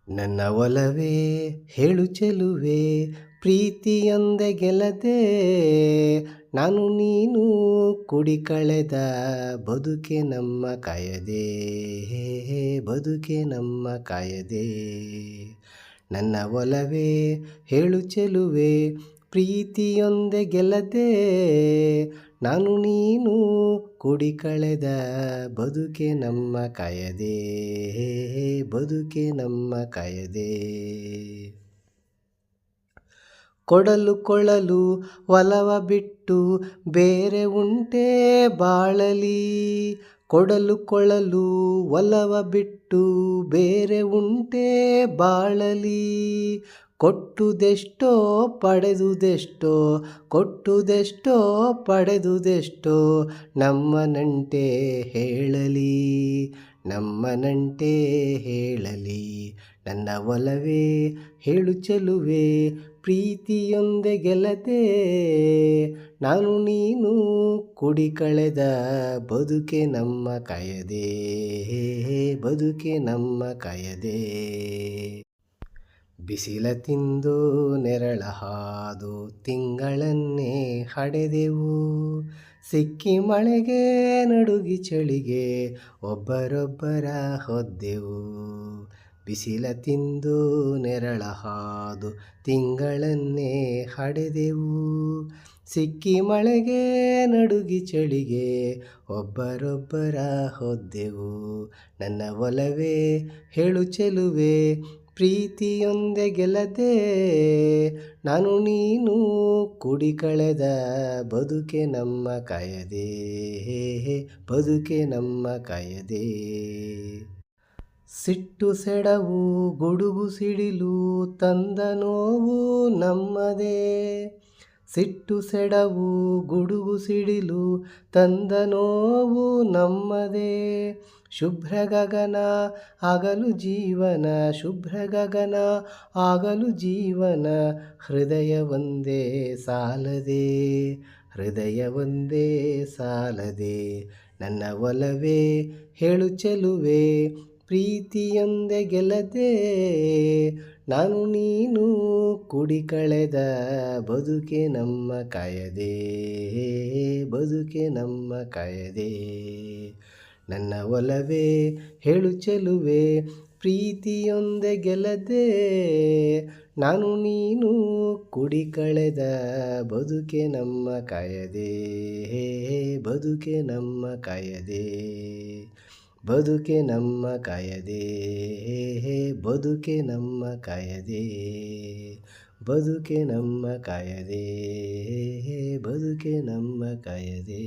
ನನ್ನ ಒಲವೇ ಹೇಳು ಚೆಲುವೆ ಪ್ರೀತಿಯೊಂದೆ ಗೆಲ್ಲದೆ ನಾನು ನೀನು ಕುಡಿ ಕಳೆದ ಬದುಕೆ ನಮ್ಮ ಕಾಯದೆ ಬದುಕೆ ನಮ್ಮ ಕಾಯದೆ ನನ್ನ ಒಲವೇ ಹೇಳು ಚೆಲುವೆ ಪ್ರೀತಿಯೊಂದೆ ಗೆಲ್ಲದೆ ನಾನು ನೀನು ಕುಡಿ ಕಳೆದ ಬದುಕೆ ನಮ್ಮ ಕಾಯದೆ ಬದುಕೆ ನಮ್ಮ ಕಾಯದೆ ಕೊಡಲು ಕೊಳ್ಳಲು ಒಲವ ಬಿಟ್ಟು ಬೇರೆ ಉಂಟೆ ಬಾಳಲಿ ಕೊಡಲು ಕೊಳ್ಳಲು ಒಲವ ಬಿಟ್ಟು ಬೇರೆ ಉಂಟೆ ಬಾಳಲಿ ಕೊಟ್ಟುದೆಷ್ಟೋ ಪಡೆದುದೆಷ್ಟೋ ಕೊಟ್ಟುದೆಷ್ಟೋ ಪಡೆದುದೆಷ್ಟೋ ನಮ್ಮ ನಂಟೆ ಹೇಳಲಿ ನಮ್ಮ ನಂಟೆ ಹೇಳಲಿ ನನ್ನ ಒಲವೇ ಹೇಳು ಚೆಲುವೆ ಪ್ರೀತಿಯೊಂದೆ ಗೆಲ್ಲದೆ ನಾನು ನೀನು ಕುಡಿ ಕಳೆದ ಬದುಕೆ ನಮ್ಮ ಕಾಯದೆ ಬದುಕೆ ನಮ್ಮ ಕಾಯದೆ ಬಿಸಿಲ ತಿಂದು ನೆರಳ ಹಾದು ತಿಂಗಳನ್ನೇ ಹಡೆದೆವು ಸಿಕ್ಕಿ ಮಳೆಗೆ ನಡುಗಿ ಚಳಿಗೆ ಒಬ್ಬರೊಬ್ಬರ ಹೊದ್ದೆವು ಬಿಸಿಲ ತಿಂದು ನೆರಳ ಹಾದು ತಿಂಗಳನ್ನೇ ಹಡೆದೆವು ಸಿಕ್ಕಿ ಮಳೆಗೆ ನಡುಗಿ ಚಳಿಗೆ ಒಬ್ಬರೊಬ್ಬರ ಹೊದ್ದೆವು ನನ್ನ ಒಲವೇ ಹೇಳು ಚೆಲುವೆ ಪ್ರೀತಿಯೊಂದೆ ಗೆಲ್ಲದೆ ನಾನು ನೀನು ಕುಡಿ ಕಳೆದ ಬದುಕೆ ನಮ್ಮ ಕಾಯದೆ ಬದುಕೆ ನಮ್ಮ ಕಾಯದೆ ಸಿಟ್ಟು ಸೆಡವು ಗುಡುಗು ಸಿಡಿಲು ತಂದ ನೋವು ನಮ್ಮದೇ ಸಿಟ್ಟು ಸೆಡವು ಗುಡುಗು ಸಿಡಿಲು ತಂದ ನೋವು ನಮ್ಮದೇ ಶುಭ್ರ ಗಗನ ಆಗಲು ಜೀವನ ಶುಭ್ರ ಗಗನ ಆಗಲು ಜೀವನ ಹೃದಯ ಒಂದೇ ಸಾಲದೆ ಹೃದಯ ಒಂದೇ ಸಾಲದೆ ನನ್ನ ಒಲವೇ ಹೇಳು ಚೆಲುವೆ ಪ್ರೀತಿಯೊಂದೆ ಗೆಲ್ಲದೆ ನಾನು ನೀನು ಕುಡಿ ಕಳೆದ ಬದುಕೆ ನಮ್ಮ ಕಾಯದೆ ಬದುಕೆ ನಮ್ಮ ಕಾಯದೆ ನನ್ನ ಒಲವೇ ಹೇಳು ಚೆಲುವೆ ಪ್ರೀತಿಯೊಂದೆ ಗೆಲ್ಲದೆ ನಾನು ನೀನು ಕುಡಿ ಕಳೆದ ಬದುಕೆ ನಮ್ಮ ಕಾಯದೆ ಬದುಕೆ ನಮ್ಮ ಕಾಯದೆ ಬದುಕೆ ನಮ್ಮ ಕಾಯದೆ ಬದುಕೆ ನಮ್ಮ ಕಾಯದೆ ಬದುಕೆ ನಮ್ಮ ಕಾಯದೆ ಬದುಕೆ ನಮ್ಮ ಕಾಯದೆ